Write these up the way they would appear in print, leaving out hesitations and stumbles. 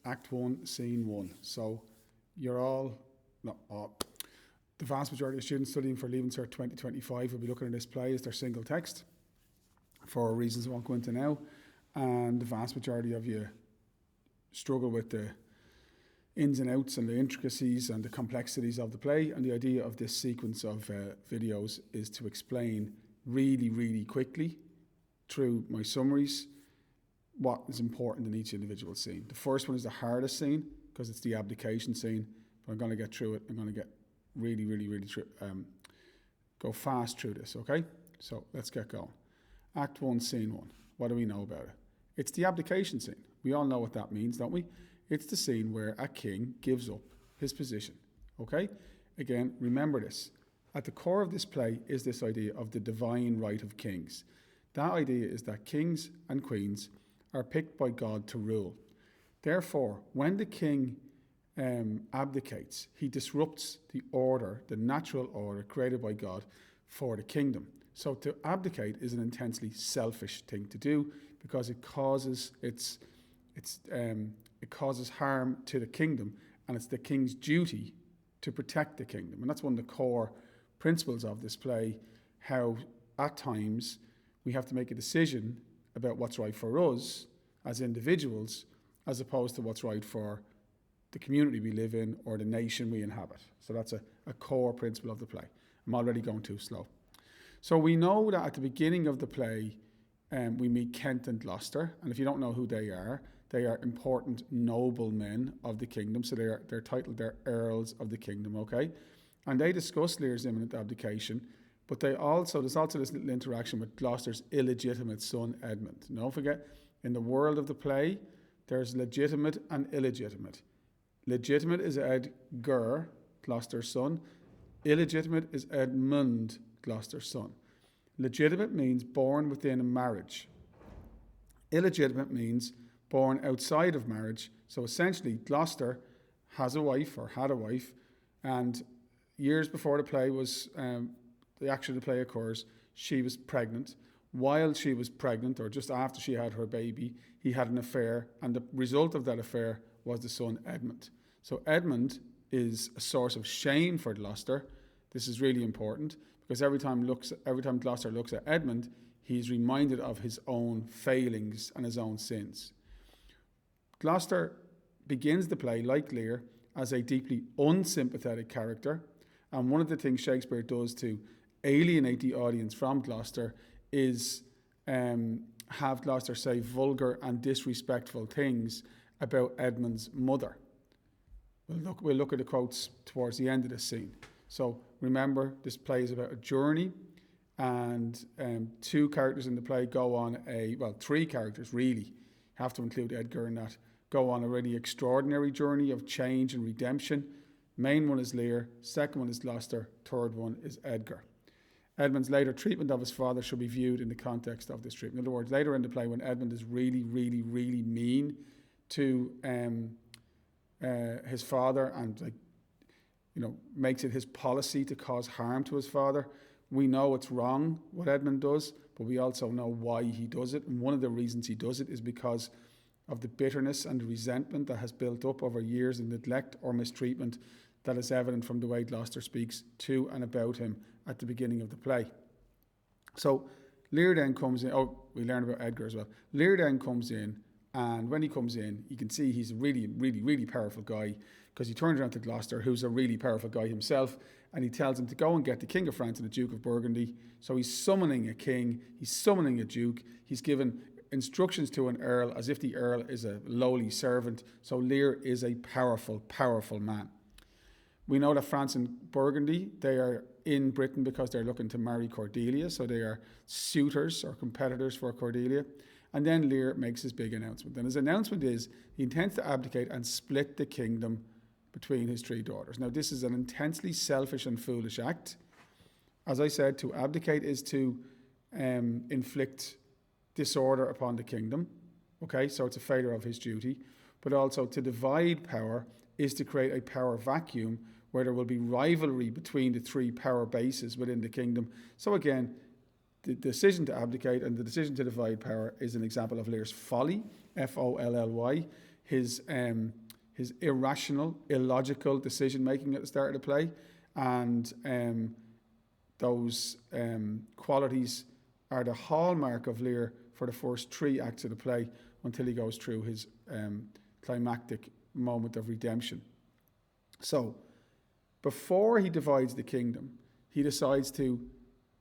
Act 1, Scene 1. So you're all, no, all, the vast majority of students studying for Leaving Cert 2025 will be looking at this play as their single text for reasons I won't go into now. And the vast majority of you struggle with the ins and outs and the intricacies and the complexities of the play. And the idea of this sequence of videos is to explain really, really quickly through my summaries what is important in each individual scene. The first one is the hardest scene because it's the abdication scene, but I'm going to get through it. I'm going to get really, really, really go fast through this, okay? So let's get going. Act 1, Scene 1. What do we know about it? It's the abdication scene. We all know what that means, don't we? It's the scene where a king gives up his position, okay? Again, remember this. At the core of this play is this idea of the divine right of kings. That idea is that kings and queens are picked by God to rule. Therefore, when the king abdicates, he disrupts the order, the natural order created by God for the kingdom. So to abdicate is an intensely selfish thing to do because it causes it causes harm to the kingdom, and it's the king's duty to protect the kingdom. And that's one of the core principles of this play, how at times we have to make a decision about what's right for us as individuals as opposed to what's right for the community we live in or the nation we inhabit. So that's a core principle of the play. I'm already going too slow. So we know that at the beginning of the play, we meet Kent and Gloucester, and if you don't know who they are important noblemen of the kingdom. So they're titled, they're earls of the kingdom, okay? And they discuss Lear's imminent abdication, but there's also this little interaction with Gloucester's illegitimate son, Edmund. Don't forget, in the world of the play, there's legitimate and illegitimate. Legitimate is Edgar, Gloucester's son. Illegitimate is Edmund, Gloucester's son. Legitimate means born within a marriage. Illegitimate means born outside of marriage. So essentially, Gloucester has a wife or had a wife, and years before the play was, the action of the play occurs, she was pregnant. While she was pregnant, or just after she had her baby, he had an affair, and the result of that affair was the son Edmund. So Edmund is a source of shame for Gloucester. This is really important because every time Gloucester looks at Edmund, he's reminded of his own failings and his own sins. Gloucester begins the play, like Lear, as a deeply unsympathetic character, and one of the things Shakespeare does to alienate the audience from Gloucester is have Gloucester say vulgar and disrespectful things about Edmund's mother. We'll look at the quotes towards the end of this scene. So remember, this play is about a journey, and two characters in the play go on three characters really, have to include Edgar in that, go on a really extraordinary journey of change and redemption. Main one is Lear, second one is Gloucester, third one is Edgar. Edmund's later treatment of his father should be viewed in the context of this treatment. In other words, later in the play when Edmund is really, really, really mean to his father and makes it his policy to cause harm to his father, we know it's wrong what Edmund does, but we also know why he does it. And one of the reasons he does it is because of the bitterness and the resentment that has built up over years of neglect or mistreatment that is evident from the way Gloucester speaks to and about him at the beginning of the play. So Lear then comes in. Oh, we learn about Edgar as well. Lear then comes in, and when he comes in, you can see he's a really, really, really powerful guy because he turns around to Gloucester, who's a really powerful guy himself, and he tells him to go and get the King of France and the Duke of Burgundy. So he's summoning a king, he's summoning a duke, he's given instructions to an earl as if the earl is a lowly servant. So Lear is a powerful, powerful man. We know that France and Burgundy, they are in Britain because they're looking to marry Cordelia, so they are suitors or competitors for Cordelia. And then Lear makes his big announcement. And his announcement is he intends to abdicate and split the kingdom between his three daughters. Now, this is an intensely selfish and foolish act. As I said, to abdicate is to inflict disorder upon the kingdom. Okay, so it's a failure of his duty. But also to divide power is to create a power vacuum where there will be rivalry between the three power bases within the kingdom. So again, the decision to abdicate and the decision to divide power is an example of Lear's folly, F-O-L-L-Y. his irrational, illogical decision-making at the start of the play. And those qualities are the hallmark of Lear for the first 3 acts of the play until he goes through his climactic moment of redemption. So, before he divides the kingdom, he decides to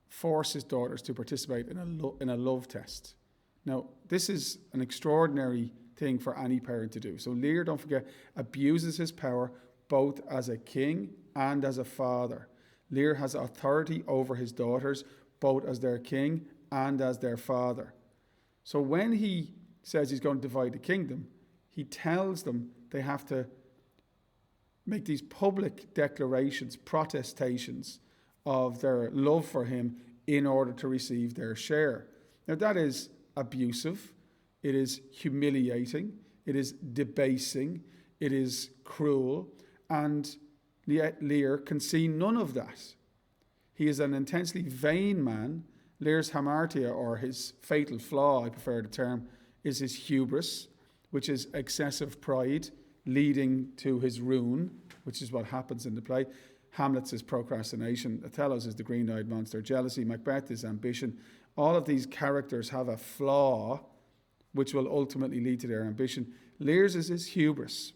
force his daughters to participate in a love test. Now, this is an extraordinary thing for any parent to do. So Lear, don't forget, abuses his power both as a king and as a father. Lear has authority over his daughters, both as their king and as their father. So when he says he's going to divide the kingdom, he tells them they have to make these public declarations, protestations of their love for him in order to receive their share. Now that is abusive, it is humiliating, it is debasing, it is cruel, and yet Lear can see none of that. He is an intensely vain man. Lear's hamartia, or his fatal flaw, I prefer the term, is his hubris, which is excessive pride leading to his ruin, which is what happens in the play. Hamlet's is procrastination, Othello's is the green-eyed monster, jealousy, Macbeth is ambition. All of these characters have a flaw which will ultimately lead to their ambition. Lear's is his hubris.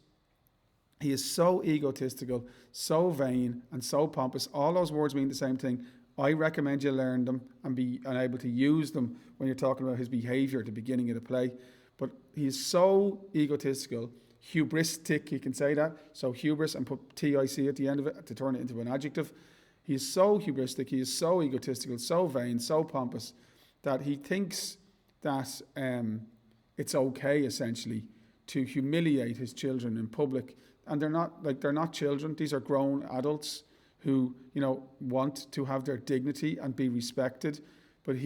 He is so egotistical, so vain, and so pompous. All those words mean the same thing. I recommend you learn them and be able to use them when you're talking about his behaviour at the beginning of the play. But he is so egotistical, hubristic, you can say that. So hubris, and put TIC at the end of it to turn it into an adjective. He is so hubristic, he is so egotistical, so vain, so pompous, that he thinks that it's okay, essentially, to humiliate his children in public. And they're not children. These are grown adults who, want to have their dignity and be respected. But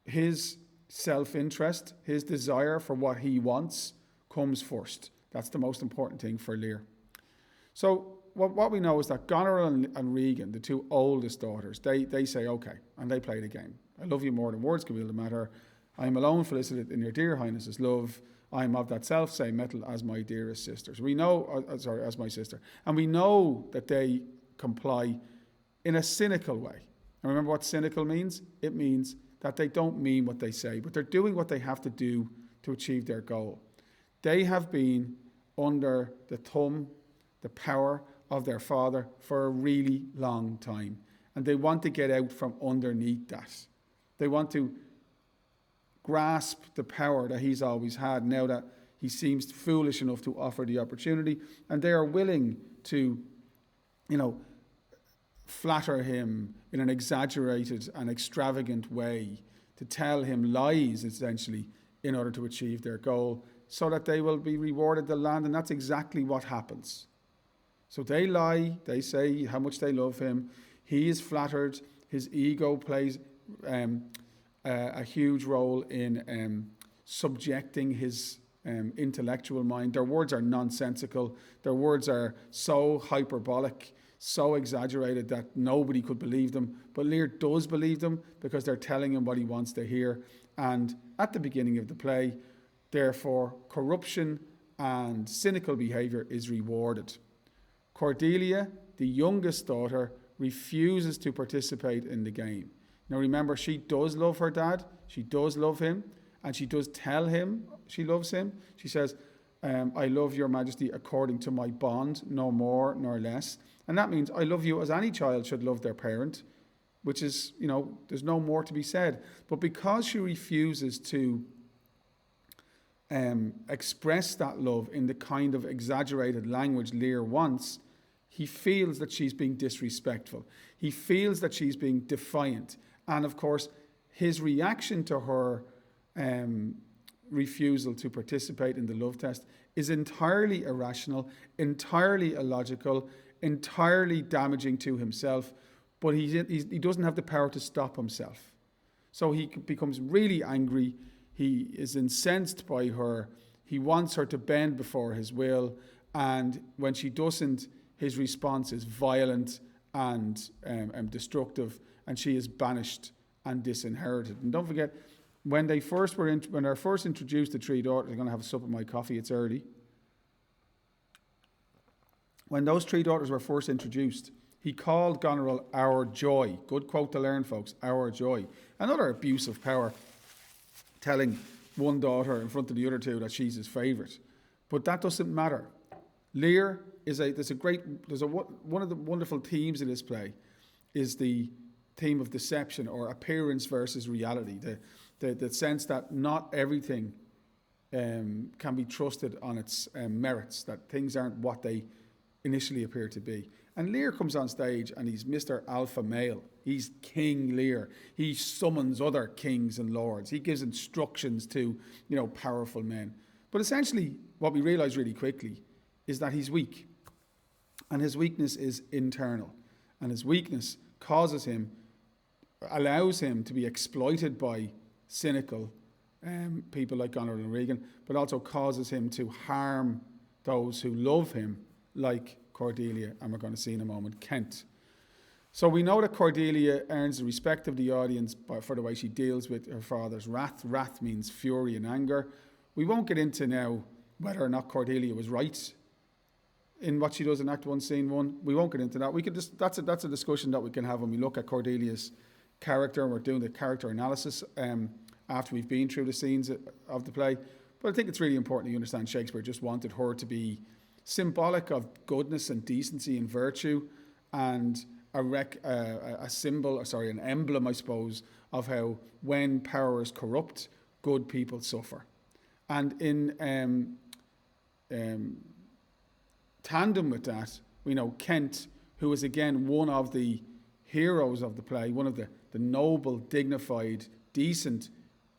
his self-interest, his desire for what he wants comes first. That's the most important thing for Lear. So what we know is that Goneril and Regan, the 2 oldest daughters, they say, okay, and they play the game. I love you more than words can be able to matter. I am alone felicited in your dear highness's love. I am of that self-same metal as my dearest sisters. We know, as my sister. And we know that they comply in a cynical way. And remember what cynical means? It means that they don't mean what they say, but they're doing what they have to do to achieve their goal. They have been under the thumb, the power of their father for a really long time. And they want to get out from underneath that. They want to grasp the power that he's always had now that he seems foolish enough to offer the opportunity, and they are willing to, flatter him in an exaggerated and extravagant way, to tell him lies, essentially, in order to achieve their goal, so that they will be rewarded the land, and that's exactly what happens. So they lie, they say how much they love him, he is flattered, his ego plays a huge role in subjecting his intellectual mind. Their words are nonsensical. Their words are so hyperbolic, so exaggerated that nobody could believe them. But Lear does believe them because they're telling him what he wants to hear. And at the beginning of the play, therefore, corruption and cynical behaviour is rewarded. Cordelia, the youngest daughter, refuses to participate in the game. Now remember, she does love her dad, she does love him, and she does tell him she loves him. She says, I love your majesty according to my bond, no more nor less. And that means I love you as any child should love their parent, which is, there's no more to be said. But because she refuses to express that love in the kind of exaggerated language Lear wants, he feels that she's being disrespectful. He feels that she's being defiant. And of course, his reaction to her refusal to participate in the love test is entirely irrational, entirely illogical, entirely damaging to himself, but he doesn't have the power to stop himself. So he becomes really angry. He is incensed by her. He wants her to bend before his will. And when she doesn't, his response is violent and destructive, and she is banished and disinherited. And don't forget, when they're first introduced, the 3 daughters, they're going to have a sup of my coffee, it's early. when those three daughters were first introduced, he called Goneril our joy. Good quote to learn, folks, our joy. Another abuse of power, telling one daughter in front of the other two that she's his favourite. But that doesn't matter. Lear is one of the wonderful themes in this play is the theme of deception, or appearance versus reality. The sense that not everything can be trusted on its merits, that things aren't what they initially appear to be. And Lear comes on stage and he's Mr. Alpha Male. He's King Lear. He summons other kings and lords. He gives instructions to, powerful men. But essentially, what we realise really quickly is that he's weak. And his weakness is internal. And his weakness allows him to be exploited by cynical people like Goneril and Regan, but also causes him to harm those who love him, like Cordelia, and we're going to see in a moment, Kent. So we know that Cordelia earns the respect of the audience for the way she deals with her father's wrath. Wrath means fury and anger. We won't get into now whether or not Cordelia was right in what she does in Act 1, Scene 1. We won't get into that. We could that's a discussion that we can have when we look at Cordelia's character, and we're doing the character analysis after we've been through the scenes of the play. But I think it's really important you understand Shakespeare just wanted her to be symbolic of goodness and decency and virtue, and an emblem, I suppose, of how when power is corrupt, good people suffer. And in tandem with that, we know Kent, who is again one of the heroes of the play, one of the noble, dignified, decent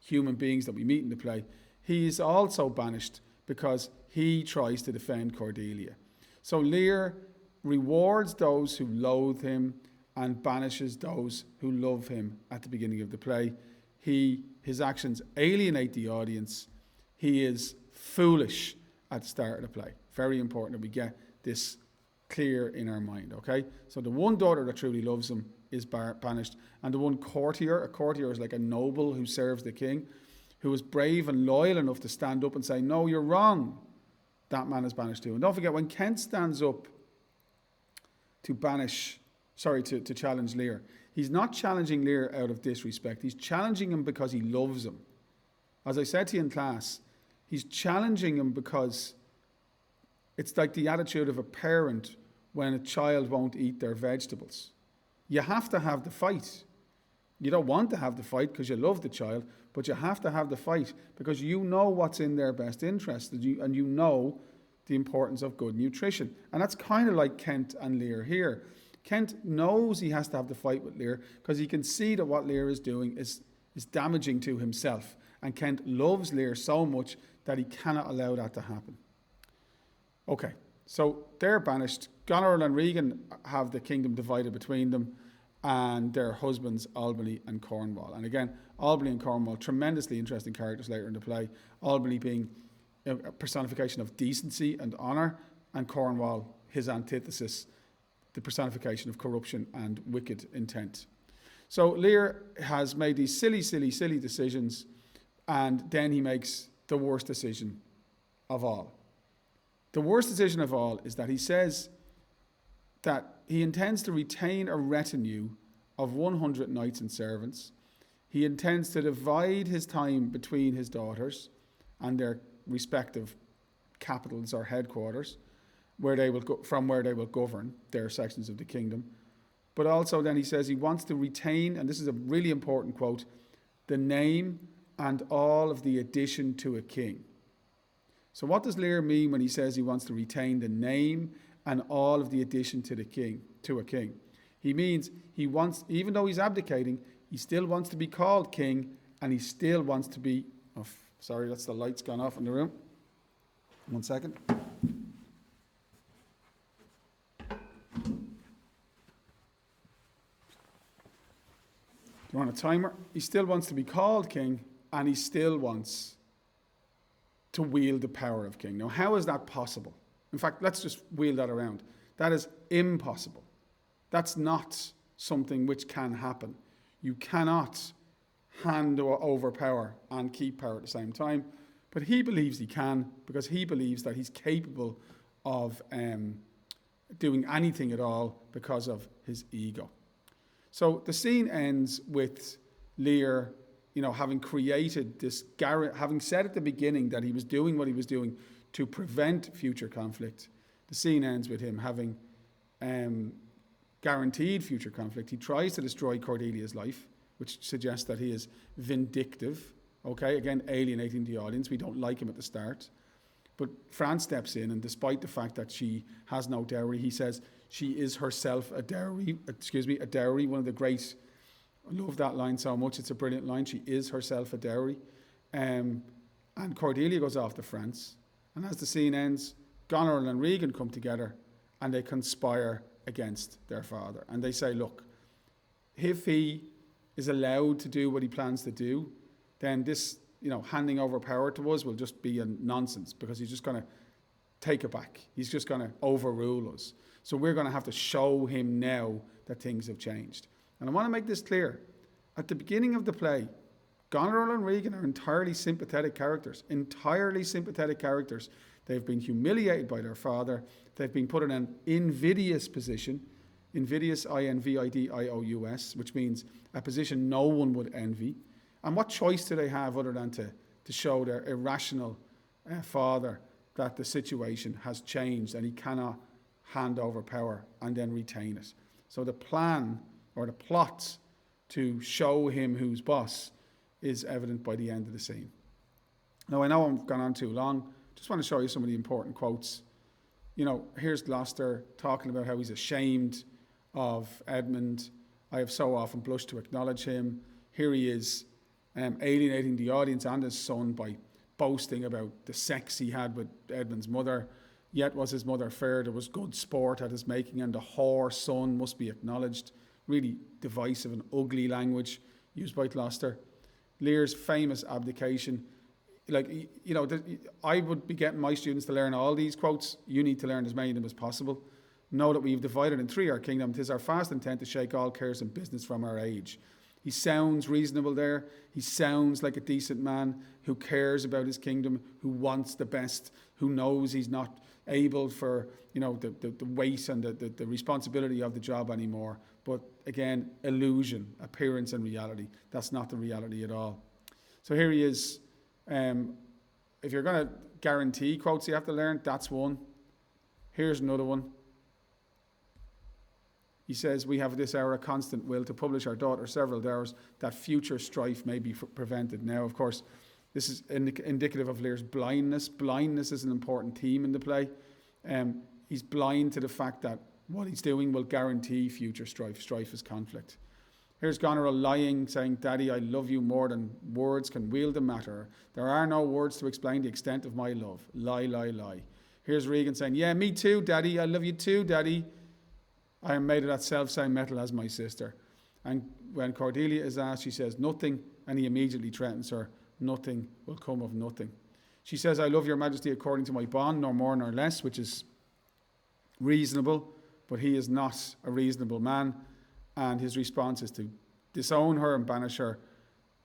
human beings that we meet in the play. He is also banished because he tries to defend Cordelia. So Lear rewards those who loathe him and banishes those who love him at the beginning of the play. His actions alienate the audience. He is foolish at the start of the play. Very important that we get this clear in our mind, okay? So the one daughter that truly loves him is banished, and the one courtier, a courtier is like a noble who serves the king, who is brave and loyal enough to stand up and say, no, you're wrong, that man is banished too. And don't forget, when Kent stands up to challenge Lear, he's not challenging Lear out of disrespect. He's challenging him because he loves him. As I said to you in class, he's challenging him because it's like the attitude of a parent when a child won't eat their vegetables. You have to have the fight. You don't want to have the fight because you love the child, but you have to have the fight because you know what's in their best interest, and you know the importance of good nutrition. And that's kind of like Kent and Lear here. Kent knows he has to have the fight with Lear because he can see that what Lear is doing is damaging to himself. And Kent loves Lear so much that he cannot allow that to happen. Okay, so they're banished. Goneril and Regan have the kingdom divided between them, and their husbands, Albany and Cornwall. And again, Albany and Cornwall, tremendously interesting characters later in the play. Albany being a personification of decency and honour, and Cornwall, his antithesis, the personification of corruption and wicked intent. So Lear has made these silly decisions, and then he makes the worst decision of all. The worst decision of all is that he says that he intends to retain a retinue of 100 knights and servants. He intends to divide his time between his daughters and their respective capitals or headquarters, where they will govern their sections of the kingdom. But also then he says he wants to retain, and this is a really important quote, the name and all of the addition to a king. So what does Lear mean when he says he wants to retain the name and all of the addition to a king? He means he wants, even though he's abdicating, he still wants to be called king, and he still wants to be, sorry, that's the light's gone off in the room. 1 second. Do you want a timer? He still wants to be called king, and he still wants to wield the power of king. Now, how is that possible? In fact, let's just wheel that around. That is impossible. That's not something which can happen. You cannot hand over power and keep power at the same time. But he believes he can, because he believes that he's capable of doing anything at all because of his ego. So the scene ends with Lear, having created this, having said at the beginning that he was doing what he was doing to prevent future conflict. The scene ends with him having guaranteed future conflict. He tries to destroy Cordelia's life, which suggests that he is vindictive. Okay, again, alienating the audience. We don't like him at the start. But Franz steps in, and despite the fact that she has no dowry, he says she is herself a dowry. A dowry, one of the great, I love that line so much. It's a brilliant line. She is herself a dowry. And Cordelia goes off to France. And as the scene ends, Goneril and Regan come together and they conspire against their father. And they say, look, if he is allowed to do what he plans to do, then this, handing over power to us will just be a nonsense, because he's just going to take it back. He's just going to overrule us. So we're going to have to show him now that things have changed. And I want to make this clear. At the beginning of the play, Goneril and Regan are entirely sympathetic characters. They've been humiliated by their father. They've been put in an invidious position. Invidious, I-N-V-I-D-I-O-U-S, which means a position no one would envy. And what choice do they have other than to show their irrational father that the situation has changed and he cannot hand over power and then retain it? So the plan or the plot to show him who's boss is evident by the end of the scene. Now, I know I've gone on too long. Just want to show you some of the important quotes. Here's Gloucester talking about how he's ashamed of Edmund. I have so often blushed to acknowledge him. Here he is alienating the audience and his son by boasting about the sex he had with Edmund's mother. Yet was his mother fair, there was good sport at his making, and the whore son must be acknowledged. Really divisive and ugly language used by Gloucester. Lear's famous abdication. I would be getting my students to learn all these quotes. You need to learn as many of them as possible. Know that we've divided in three our kingdom. 'Tis our fast intent to shake all cares and business from our age. He sounds reasonable there. He sounds like a decent man who cares about his kingdom, who wants the best, who knows he's not able for the weight and the responsibility of the job anymore. But again, illusion, appearance and reality. That's not the reality at all. So here he is. If you're going to guarantee quotes you have to learn, that's one. Here's another one. He says, we have this hour a constant will to publish our daughter several hours, that future strife may be prevented. Now, of course, this is indicative of Lear's blindness. Blindness is an important theme in the play. He's blind to the fact that what he's doing will guarantee future strife. Strife is conflict. Here's Goneril lying, saying, Daddy, I love you more than words can wield the matter. There are no words to explain the extent of my love. Lie, lie, lie. Here's Regan saying, yeah, me too, Daddy. I love you too, Daddy. I am made of that self-same metal as my sister. And when Cordelia is asked, she says nothing, and he immediately threatens her. Nothing will come of nothing. She says, I love your majesty according to my bond, nor more nor less, which is reasonable, but he is not a reasonable man. And his response is to disown her and banish her.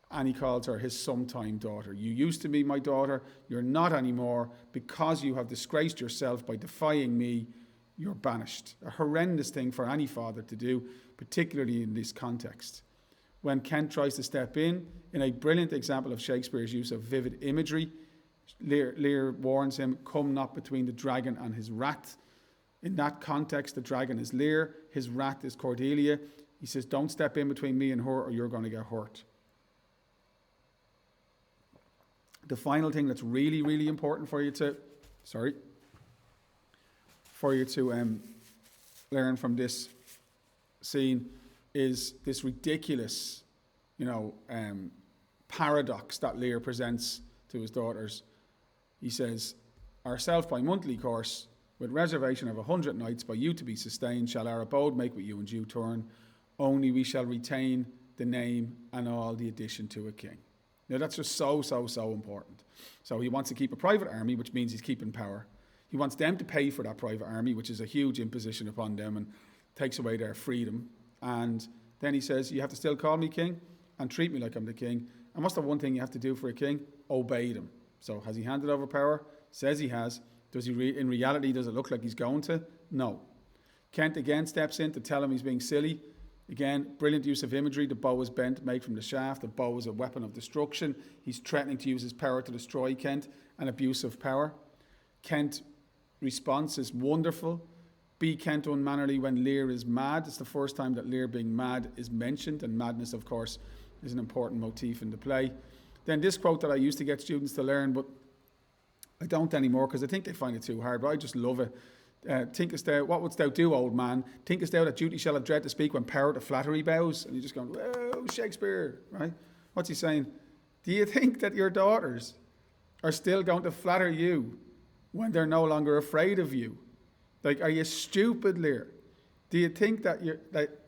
And he calls her his sometime daughter. You used to be my daughter. You're not anymore. Because you have disgraced yourself by defying me, you're banished. A horrendous thing for any father to do, particularly in this context. When Kent tries to step in a brilliant example of Shakespeare's use of vivid imagery, Lear warns him, come not between the dragon and his rat. In that context, the dragon is Lear, his rat is Cordelia. He says, don't step in between me and her or you're going to get hurt. The final thing that's really, really important for you to learn from this scene is this ridiculous, paradox that Lear presents to his daughters. He says, ourself by monthly course, with reservation of 100 nights by you to be sustained, shall our abode make with you in due turn, only we shall retain the name and all the addition to a king. Now that's just so important. So he wants to keep a private army, which means he's keeping power. He wants them to pay for that private army, which is a huge imposition upon them and takes away their freedom. And then he says, you have to still call me king and treat me like I'm the king. And what's the one thing you have to do for a king? Obey them. So has he handed over power? Says he has. Does he in reality, does it look like he's going to? No. Kent again steps in to tell him he's being silly. Again, brilliant use of imagery. The bow is bent, made from the shaft. The bow is a weapon of destruction. He's threatening to use his power to destroy Kent, an abuse of power. Kent's response is wonderful. Be Kent unmannerly when Lear is mad. It's the first time that Lear being mad is mentioned, and madness, of course, is an important motif in the play. Then this quote that I used to get students to learn, but I don't anymore because I think they find it too hard, but I just love it. Thinkest thou, what wouldst thou do, old man? Thinkest thou that duty shall have dread to speak when power to flattery bows? And you're just going, whoa, Shakespeare, right? What's he saying? Do you think that your daughters are still going to flatter you when they're no longer afraid of you? Like, are you stupid, Lear? Do you think that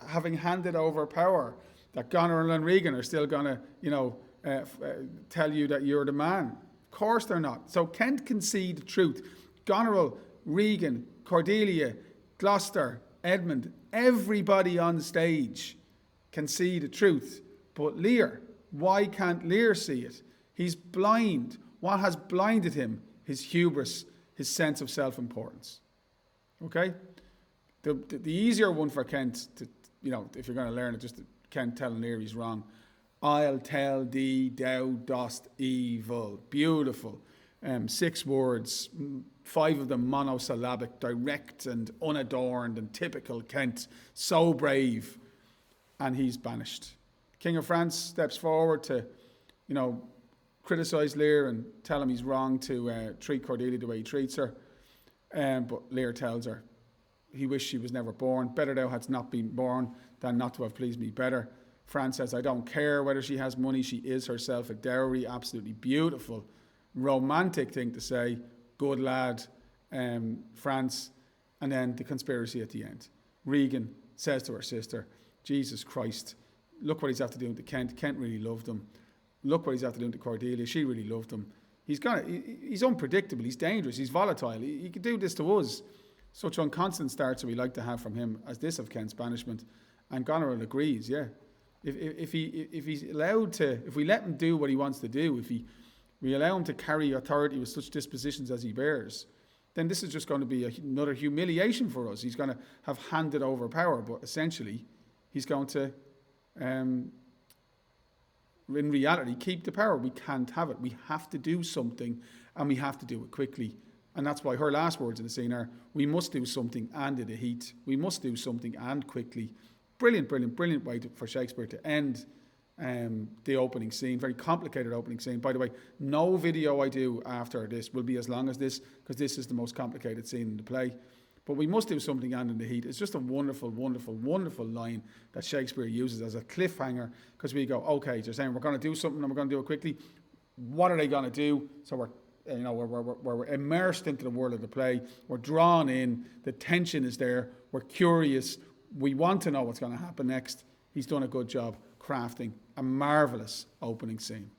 having handed over power, that Goneril and Regan are still going to, tell you that you're the man? Of course they're not. So Kent can see the truth. Goneril, Regan, Cordelia, Gloucester, Edmund, everybody on stage can see the truth. But Lear, why can't Lear see it? He's blind. What has blinded him? His hubris, his sense of self-importance. Okay? The easier one for Kent, to, if you're going to learn it, just Kent telling Lear he's wrong. I'll tell thee thou dost evil. Beautiful. 6 words, 5 of them monosyllabic, direct and unadorned and typical Kent. So brave. And he's banished. King of France steps forward to, criticise Lear and tell him he's wrong to treat Cordelia the way he treats her. But Lear tells her, he wished she was never born. Better thou hadst not been born than not to have pleased me better. France says, I don't care whether she has money. She is herself a dowry. Absolutely beautiful, romantic thing to say. Good lad, France. And then the conspiracy at the end. Regan says to her sister, Jesus Christ, look what he's after doing to Kent. Kent really loved him. Look what he's after doing to Cordelia. She really loved him. He's unpredictable. He's dangerous. He's volatile. He could do this to us. Such unconstant starts that we like to have from him as this of Kent's banishment. And Goneril agrees, yeah. If he's allowed to, if we let him do what he wants to do, if we allow him to carry authority with such dispositions as he bears, then this is just going to be another humiliation for us. He's going to have handed over power, but essentially he's going to, in reality, keep the power. We can't have it. We have to do something, and we have to do it quickly. And that's why her last words in the scene are, we must do something and in the heat. We must do something and quickly. Brilliant, brilliant, brilliant way for Shakespeare to end the opening scene. Very complicated opening scene. By the way, no video I do after this will be as long as this, because this is the most complicated scene in the play. But we must do something and in the heat. It's just a wonderful, wonderful, wonderful line that Shakespeare uses as a cliffhanger, because we go, okay, they're saying we're going to do something and we're going to do it quickly. What are they going to do? So we're immersed into the world of the play. We're drawn in. The tension is there. We're curious. We want to know what's going to happen next. He's done a good job crafting a marvellous opening scene.